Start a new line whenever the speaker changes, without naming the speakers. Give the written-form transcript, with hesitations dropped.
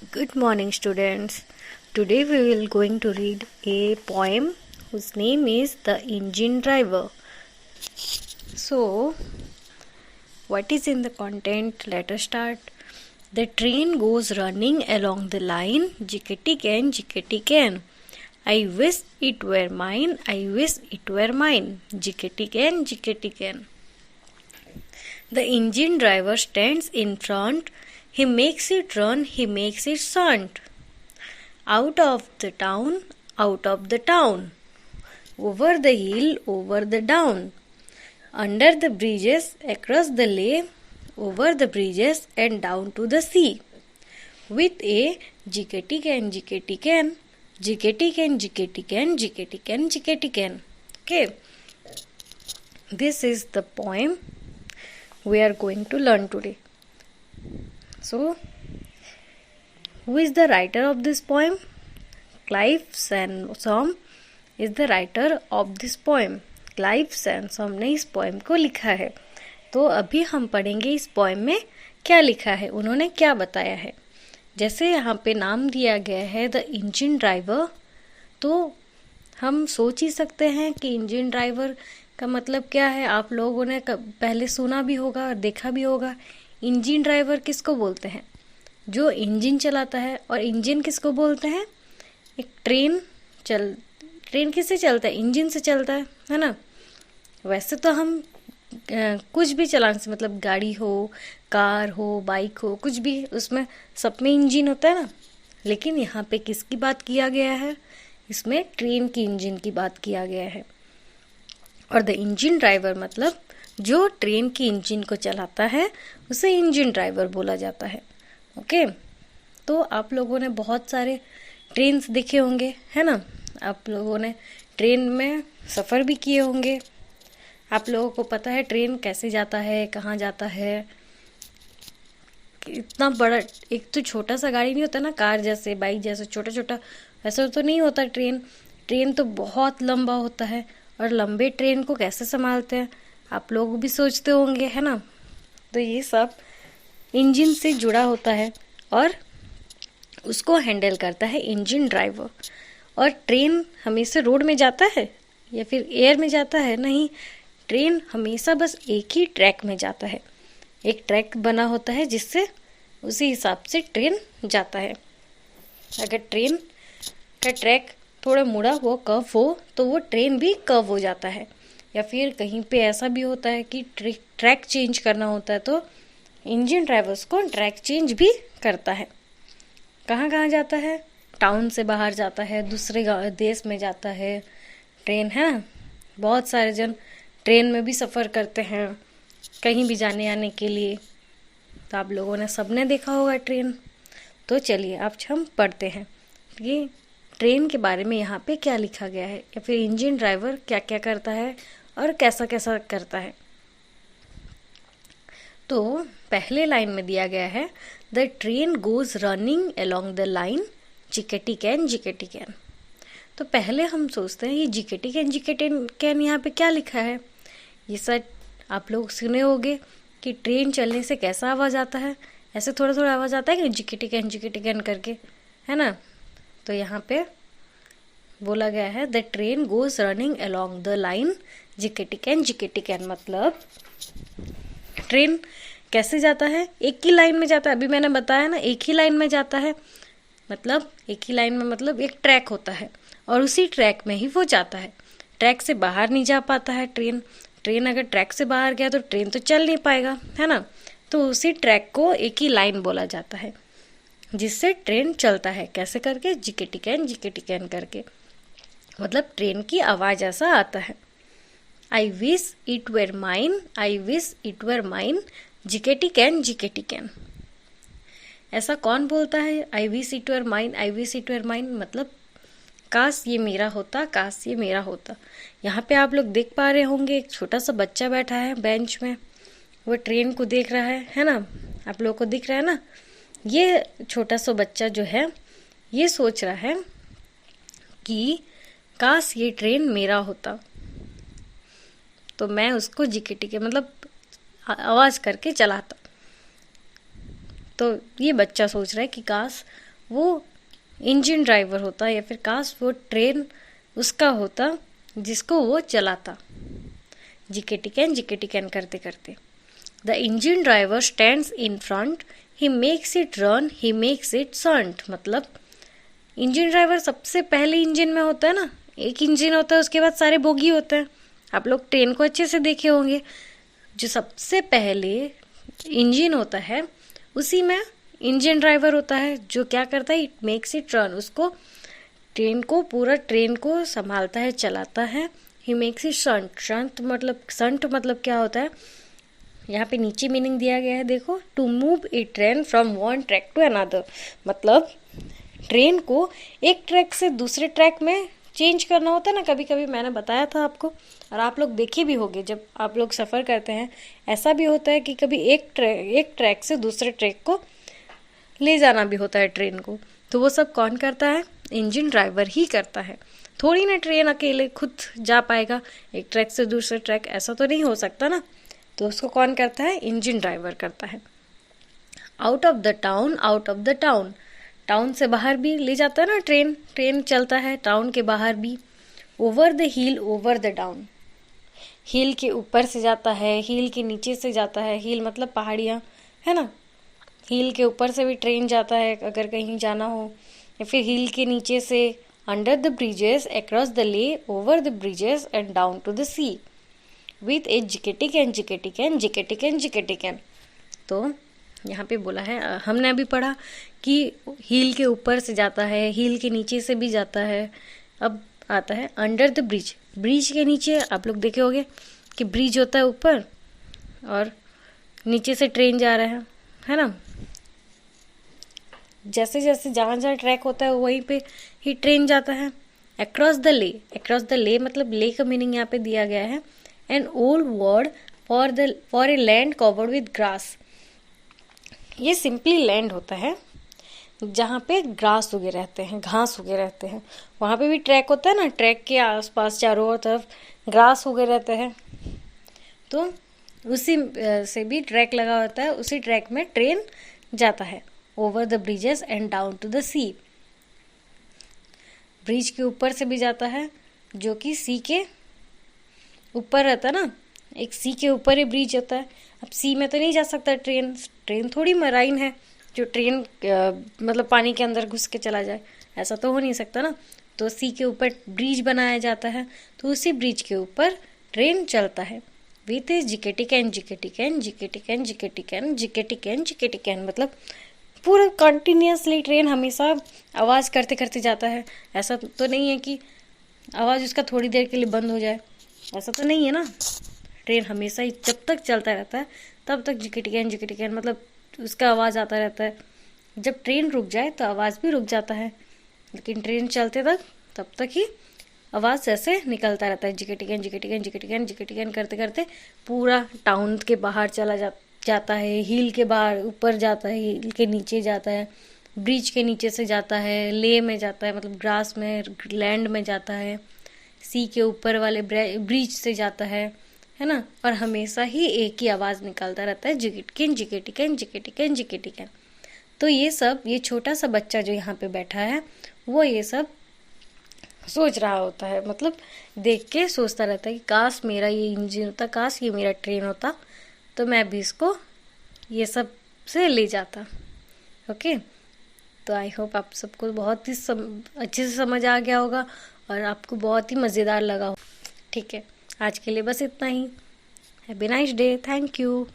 Good morning, students. Today we will going to read a poem whose name is The Engine Driver. So, what is in the content? Let us start. The train goes running along the line, jickety can, jickety can. I wish it were mine, I wish it were mine, jickety can, jickety can. The engine driver stands in front. He makes it run, he makes it stunt. Out of the town, out of the town. Over the hill, over the down. Under the bridges, across the lake, over the bridges and down to the sea. With a jickety can, jickety can, jickety can, jickety can, jickety can, jickety can. Okay. This is the poem we are going to learn today. So, who is the writer of this poem? Clive Sansom is the writer of this poem. Clive Sansom ने इस poem को लिखा है. तो अभी हम पढ़ेंगे इस पोएम में क्या लिखा है, उन्होंने क्या बताया है. जैसे यहाँ पे नाम दिया गया है द इंजन ड्राइवर, तो हम सोच ही सकते हैं कि इंजन ड्राइवर का मतलब क्या है. आप लोगों ने पहले सुना भी होगा और देखा भी होगा. इंजन ड्राइवर किसको बोलते हैं? जो इंजन चलाता है. और इंजन किसको बोलते हैं? एक ट्रेन किससे चलता है? इंजन से चलता है ना. वैसे तो हम कुछ भी चलाने से, मतलब गाड़ी हो, कार हो, बाइक हो, कुछ भी, उसमें सब में इंजन होता है ना. लेकिन यहाँ पे किसकी बात किया गया है? इसमें ट्रेन की इंजन की बात किया गया है. और द इंजन ड्राइवर मतलब जो ट्रेन की इंजन को चलाता है उसे इंजन ड्राइवर बोला जाता है. ओके. तो आप लोगों ने बहुत सारे ट्रेन्स देखे होंगे, है ना. आप लोगों ने ट्रेन में सफ़र भी किए होंगे. आप लोगों को पता है ट्रेन कैसे जाता है, कहाँ जाता है. इतना बड़ा, एक तो छोटा सा गाड़ी नहीं होता ना, कार जैसे, बाइक जैसे छोटा छोटा, वैसा तो नहीं होता ट्रेन तो बहुत लंबा होता है. और लंबे ट्रेन को कैसे संभालते हैं आप लोग भी सोचते होंगे, है ना. तो ये सब इंजन से जुड़ा होता है और उसको हैंडल करता है इंजन ड्राइवर. और ट्रेन हमेशा रोड में जाता है या फिर एयर में जाता है? नहीं, ट्रेन हमेशा बस एक ही ट्रैक में जाता है. एक ट्रैक बना होता है जिससे उसी हिसाब से ट्रेन जाता है. अगर ट्रेन का ट्रैक थोड़ा मुड़ा हो, कर्व हो, तो वो ट्रेन भी कर्व हो जाता है. या फिर कहीं पे ऐसा भी होता है कि ट्रैक चेंज करना होता है, तो इंजन ड्राइवर्स को ट्रैक चेंज भी करता है. कहाँ कहाँ जाता है? टाउन से बाहर जाता है, दूसरे देश में जाता है ट्रेन, है. बहुत सारे जन ट्रेन में भी सफ़र करते हैं कहीं भी जाने आने के लिए. तो आप लोगों ने सबने देखा होगा ट्रेन. तो चलिए अब हम पढ़ते हैं कि ट्रेन के बारे में यहाँ पे क्या लिखा गया है, या फिर इंजन ड्राइवर क्या क्या करता है और कैसा कैसा करता है. तो पहले लाइन में दिया गया है the train goes running along the line, jiggety can, jiggety can. तो पहले हम सोचते हैं ये जिकेटी कैन यहाँ पे क्या लिखा है. ये सब आप लोग सुने होंगे कि ट्रेन चलने से कैसा आवाज़ आता है. ऐसे थोड़ा थोड़ा आवाज़ आता है कि जिकेटी कैन करके, है ना. तो यहाँ पे बोला गया है the train goes running along the line, jiggety can मतलब ट्रेन कैसे जाता है? एक ही लाइन में जाता है. अभी मैंने बताया ना, एक ही लाइन में जाता है. मतलब एक ही लाइन में मतलब एक ट्रैक होता है और उसी ट्रैक में ही वो जाता है. ट्रैक से बाहर नहीं जा पाता है ट्रेन अगर ट्रैक से बाहर गया तो ट्रेन तो चल नहीं पाएगा, है ना. तो उसी ट्रैक को एक ही लाइन बोला जाता है जिससे ट्रेन चलता है. कैसे करके? जिकेटी कैन करके. मतलब ट्रेन की आवाज़ ऐसा आता है. I wish it were mine, I wish it were mine, jiggety can. ऐसा कौन बोलता है? I wish it were mine, I wish it were mine मतलब काश ये मेरा होता, काश ये मेरा होता. यहाँ पे आप लोग देख पा रहे होंगे एक छोटा सा बच्चा बैठा है बेंच में. वो ट्रेन को देख रहा है ना. आप लोगों को दिख रहा है ना. ये छोटा सा बच्चा जो है ये सोच रहा है कि काश ये ट्रेन मेरा होता, तो मैं उसको जिकेटी के मतलब आवाज़ करके चलाता. तो ये बच्चा सोच रहा है कि काश वो इंजन ड्राइवर होता, या फिर काश वो ट्रेन उसका होता जिसको वो चलाता। जिकेटी कैन करते करते। The engine driver stands in front, he makes it run, he makes it stunt. मतलब इंजन ड्राइवर सबसे पहले इंजन में होता है ना, एक इंजन होता है, उसके बाद सारे बोगी होते हैं। आप लोग ट्रेन को अच्छे से देखे होंगे, जो सबसे पहले इंजन होता है उसी में इंजन ड्राइवर होता है, जो क्या करता है, इट मेक्स इट रन, उसको ट्रेन को, पूरा ट्रेन को संभालता है, चलाता है। ही मेक्स इट संट मतलब क्या होता है, यहाँ पे नीचे मीनिंग दिया गया है, देखो, to move a train from one track to another. मतलब ट्रेन को एक ट्रैक से दूसरे ट्रैक में चेंज करना होता है ना, कभी कभी मैंने बताया था आपको, और आप लोग देखे भी होंगे जब आप लोग सफ़र करते हैं, ऐसा भी होता है कि कभी एक ट्रैक से दूसरे ट्रैक को ले जाना भी होता है ट्रेन को। तो वो सब कौन करता है, इंजन ड्राइवर ही करता है। थोड़ी ना ट्रेन अकेले खुद जा पाएगा एक ट्रैक से दूसरे ट्रैक, ऐसा तो नहीं हो सकता ना, तो उसको कौन करता है, इंजन ड्राइवर करता है। Out of the town, town से बाहर भी ले जाता है ना ट्रेन चलता है टाउन के बाहर भी। Over the hill, over the down, hill के ऊपर से जाता है, हिल के नीचे से जाता है, हिल मतलब पहाड़ियाँ है ना, हिल के ऊपर से भी ट्रेन जाता है अगर कहीं जाना हो, या फिर हिल के नीचे से, under the bridges, across the lea, over the bridges and down to the sea, with a jiggety can. तो यहाँ पे बोला है, हमने अभी पढ़ा कि हिल के ऊपर से जाता है, हिल के नीचे से भी जाता है। अब आता है अंडर द ब्रिज, ब्रिज के नीचे आप लोग देखे होंगे कि ब्रिज होता है ऊपर और नीचे से ट्रेन जा रहा है ना। जैसे जैसे जहाँ ट्रैक होता है वहीं पे ही ट्रेन जाता है। अक्रॉस द ले मतलब ले का मीनिंग यहाँ पे दिया गया है, an old word for a land covered with grass. ये सिंपली लैंड होता है जहाँ पे ग्रास उगे रहते हैं, घास उगे रहते हैं। वहाँ पे भी ट्रैक होता है ना, ट्रैक के आसपास चारों तरफ ग्रास उगे रहते हैं, तो उसी से भी ट्रैक लगा होता है, उसी ट्रैक में ट्रेन जाता है। Over the bridges and down to the sea, bridge के ऊपर से भी जाता है, जो कि सी के ऊपर रहता है ना, एक सी के ऊपर ही ब्रिज होता है। अब सी में तो नहीं जा सकता ट्रेन थोड़ी मराइन है जो ट्रेन मतलब पानी के अंदर घुस के चला जाए, ऐसा तो हो नहीं सकता ना। तो सी के ऊपर ब्रिज बनाया जाता है, तो उसी ब्रिज के ऊपर ट्रेन चलता है। विथ इज जिकेटी कैन मतलब पूरा कंटिन्यूसली ट्रेन हमेशा आवाज़ करते करते जाता है। ऐसा तो नहीं है कि आवाज़ उसका थोड़ी देर के लिए बंद हो जाए, ऐसा तो नहीं है ना। ट्रेन हमेशा ही जब तक चलता रहता है तब तक जिकेटी कैन मतलब उसका आवाज़ आता रहता है। जब ट्रेन रुक जाए तो आवाज़ भी रुक जाता है, लेकिन ट्रेन चलते तब तक ही आवाज़ ऐसे निकलता रहता है। जिकेटी कैन करते करते पूरा टाउन के बाहर चला जाता है, हिल के बाहर ऊपर जाता है, हिल के नीचे जाता है, ब्रिज के नीचे से जाता है, ले में जाता है मतलब ग्रास में, लैंड में जाता है, सी के ऊपर वाले ब्रिज से जाता है ना। और हमेशा ही एक ही आवाज़ निकलता रहता है, जिकेटी कैन। तो ये छोटा सा बच्चा जो यहाँ पे बैठा है वो ये सब सोच रहा होता है, मतलब देख के सोचता रहता है कि काश मेरा ये इंजन होता, काश ये मेरा ट्रेन होता, तो मैं भी इसको ये सब से ले जाता। ओके, तो आई होप आप सबको बहुत ही अच्छे से समझ आ गया होगा और आपको बहुत ही मज़ेदार लगा हो। ठीक है, आज के लिए बस इतना ही। Have a nice day, thank you.